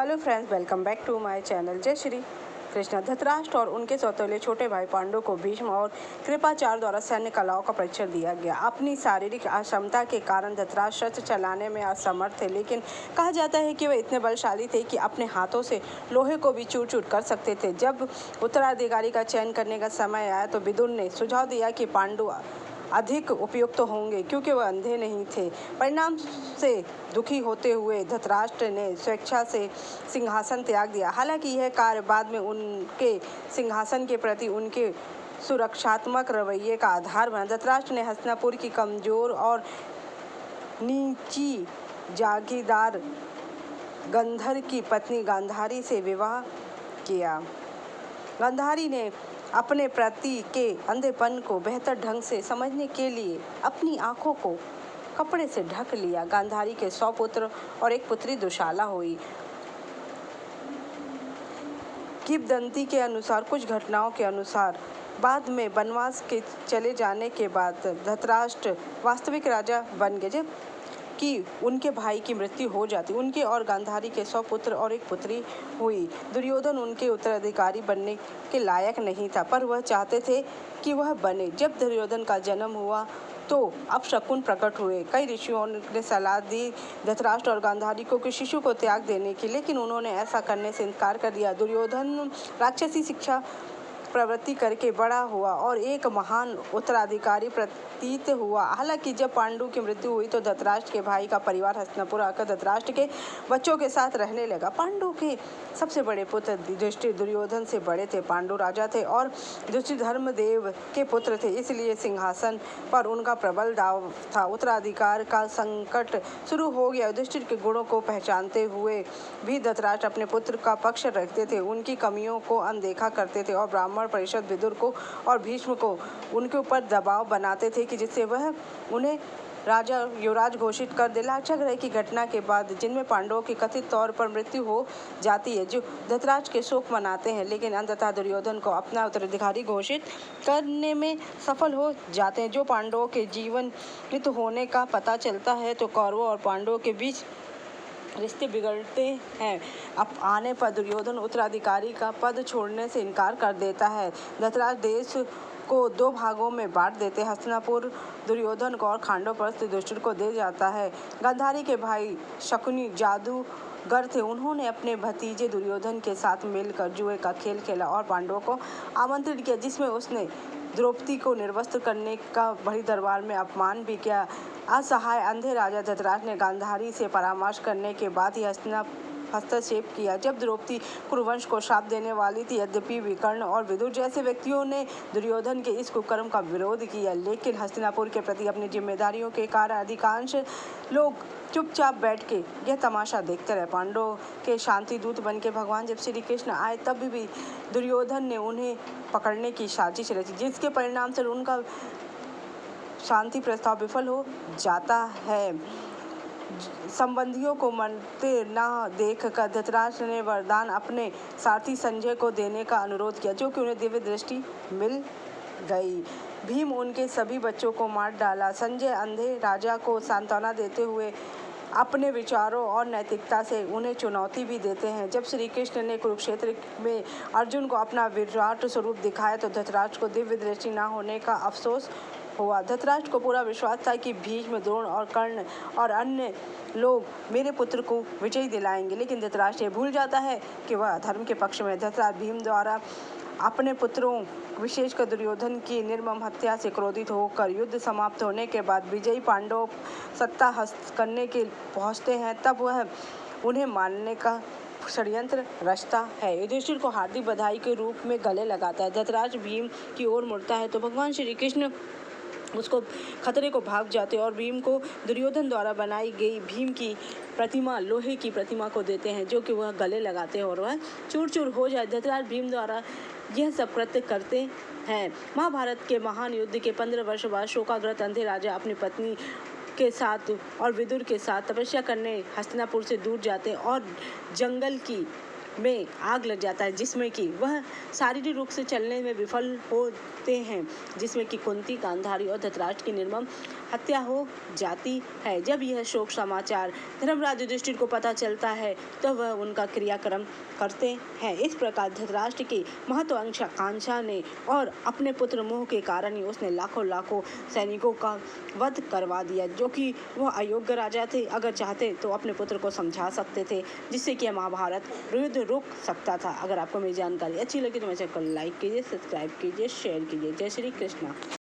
Hello friends, welcome back to my channel. जय श्री कृष्ण। धृतराष्ट्र और उनके सौतेले छोटे भाई पांडु को भीष्म और कृपाचार्य द्वारा सैन्य कलाओं का प्रशिक्षण दिया गया। अपनी शारीरिक अक्षमता के कारण धृतराष्ट्र शस्त्र चलाने में असमर्थ थे, लेकिन कहा जाता है कि वे इतने बलशाली थे कि अपने हाथों से लोहे को भी चूर चूर कर सकते थे। जब उत्तराधिकारी का चयन करने का समय आया तो विदुर ने सुझाव दिया कि पांडु अधिक उपयुक्त होंगे क्योंकि वह अंधे नहीं थे। परिणाम से दुखी होते हुए धृतराष्ट्र ने स्वेच्छा से सिंहासन त्याग दिया। हालांकि यह कार्य बाद में उनके सिंहासन के प्रति उनके सुरक्षात्मक रवैये का आधार बना। धृतराष्ट्र ने हस्तिनापुर की कमजोर और नीची जागीरदार गंधर की पत्नी गांधारी से विवाह किया। गांधारी ने अपने पति के अंधेपन को बेहतर ढंग से समझने के लिए अपनी आंखों को कपड़े से ढक लिया। गांधारी के 100 पुत्र और एक पुत्री दुशाला हुई। किंवदंती के अनुसार, कुछ घटनाओं के अनुसार, बाद में वनवास के चले जाने के बाद धृतराष्ट्र वास्तविक राजा बन गए, जबकि उनके भाई की मृत्यु हो जाती। उनके और गांधारी के 100 पुत्र और एक पुत्री हुई। दुर्योधन उनके उत्तराधिकारी बनने के लायक नहीं था, पर वह चाहते थे कि वह बने। जब दुर्योधन का जन्म हुआ तो अपशकुन प्रकट हुए। कई ऋषियों ने सलाह दी धृतराष्ट्र और गांधारी को कि शिशु को त्याग देने की, लेकिन उन्होंने ऐसा करने से इनकार कर दिया। दुर्योधन राक्षसी शिक्षा प्रवृत्ति करके बड़ा हुआ और एक महान उत्तराधिकारी प्रतीत हुआ। हालांकि जब पांडु की मृत्यु हुई तो धृतराष्ट्र के भाई का परिवार हस्तिनापुर आकर धृतराष्ट्र के बच्चों के साथ रहने लगा। पांडु के सबसे बड़े पुत्र युधिष्ठिर दुर्योधन से बड़े थे। पांडु राजा थे और युधिष्ठिर धर्मदेव के पुत्र थे, इसलिए सिंहासन पर उनका प्रबल दाव था। उत्तराधिकार का संकट शुरू हो गया। युधिष्ठिर के गुणों को पहचानते हुए भी धृतराष्ट्र अपने पुत्र का पक्ष रखते थे, उनकी कमियों को अनदेखा करते थे और ब्राह्मण परिषद विदुर को और भीष्म को उनके ऊपर दबाव बनाते थे कि जिससे वह उन्हें राजा युवराज घोषित कर दे। लाक्षागृह की घटना के बाद, जिनमें पांडवों की कथित तौर पर मृत्यु हो जाती है, जो धृतराष्ट्र के शोक मनाते हैं, लेकिन अंततः दुर्योधन को अपना उत्तराधिकारी घोषित करने में सफल हो जाते हैं। जो पांडवों के जीवन मृत होने का पता चलता है तो कौरवों और पांडवों के बीच रिश्ते बिगड़ते हैं। अब आने पर दुर्योधन उत्तराधिकारी का पद छोड़ने से इनकार कर देता है। धृतराष्ट्र देश को 2 भागों में बांट देते हैं। हस्तिनापुर दुर्योधन को और खांडवप्रस्थ युधिष्ठिर को दे जाता है। गांधारी के भाई शकुनी जादूगर थे। उन्होंने अपने भतीजे दुर्योधन के साथ मिलकर जुए का खेल खेला और पांडवों को आमंत्रित किया, जिसमें उसने द्रौपदी को निर्वस्त्र करने का बड़ी दरबार में अपमान भी किया। असहाय अंधे राजा धृतराष्ट्र ने गांधारी से परामर्श करने के बाद ही हस्तक्षेप किया जब द्रौपदी कुरुवंश को श्राप देने वाली थी। यद्यपि विकर्ण और विदुर जैसे व्यक्तियों ने दुर्योधन के इस कुकर्म का विरोध किया, लेकिन हस्तिनापुर के प्रति अपनी जिम्मेदारियों के कारण अधिकांश लोग चुपचाप बैठ के यह तमाशा देखते रहे। पांडवों के शांति दूत बनके भगवान जब श्री कृष्ण आए तब भी दुर्योधन ने उन्हें पकड़ने की साजिश रची, जिसके परिणाम से उनका शांति प्रस्ताव विफल हो जाता है। संबंधियों को मरते न देखकर धृतराष्ट्र ने वरदान अपने सारथी संजय को देने का अनुरोध किया, जो कि उन्हें दिव्य दृष्टि मिल गई। भीम उनके सभी बच्चों को मार डाला। संजय अंधे राजा को सांत्वना देते हुए अपने विचारों और नैतिकता से उन्हें चुनौती भी देते हैं। जब श्री कृष्ण ने कुरुक्षेत्र में अर्जुन को अपना विराट स्वरूप दिखाया तो धृतराष्ट्र को दिव्य दृष्टि न होने का अफसोस हुआ। धृतराष्ट्र को पूरा विश्वास था कि भीष्म, द्रोण और कर्ण और अन्य लोग मेरे पुत्र को विजय दिलाएंगे, लेकिन धृतराष्ट्र भूल जाता है कि वह धर्म के पक्ष में। धृतराष्ट्र भीम द्वारा अपने पुत्रों, विशेषकर दुर्योधन की निर्मम हत्या से क्रोधित होकर युद्ध समाप्त होने के बाद विजयी पांडव सत्ता हस्त करने के पहुंचते हैं, तब वह उन्हें मारने का षड्यंत्र रचता है। युधिष्ठिर को हार्दिक बधाई के रूप में गले लगाता है। धृतराष्ट्र भीम की ओर मुड़ता है तो भगवान श्री कृष्ण उसको खतरे को भाग जाते और भीम को दुर्योधन द्वारा बनाई गई भीम की प्रतिमा, लोहे की प्रतिमा को देते हैं, जो कि वह गले लगाते हैं और वह चूर चूर हो जाए। धृतराष्ट्र भीम द्वारा यह सब कृत्य करते हैं। महाभारत के महान युद्ध के 15 वर्ष बाद शोकाग्रस्त अंधे राजा अपनी पत्नी के साथ और विदुर के साथ तपस्या करने हस्तिनापुर से दूर जाते हैं और जंगल की में आग लग जाता है, जिसमें कि वह शारीरिक रूप से चलने में विफल होते हैं, जिसमें कि कुंती, गांधारी और धृतराष्ट्र की निर्मम हत्या हो जाती है। जब यह शोक समाचार धर्मराज युधिष्ठिर को पता चलता है तो वह उनका क्रियाक्रम करते हैं। इस प्रकार धृतराष्ट्र की महत्वाकांक्षा ने और अपने पुत्र मोह के कारण ही उसने लाखों सैनिकों का वध करवा दिया, जो कि वह अयोग्य राजा थे। अगर चाहते तो अपने पुत्र को समझा सकते थे, जिससे कि महाभारत युद्ध रुक सकता था। अगर आपको मेरी जानकारी अच्छी लगी तो मेरे चैनल को लाइक कीजिए, सब्सक्राइब कीजिए, शेयर कीजिए। जय श्री कृष्ण।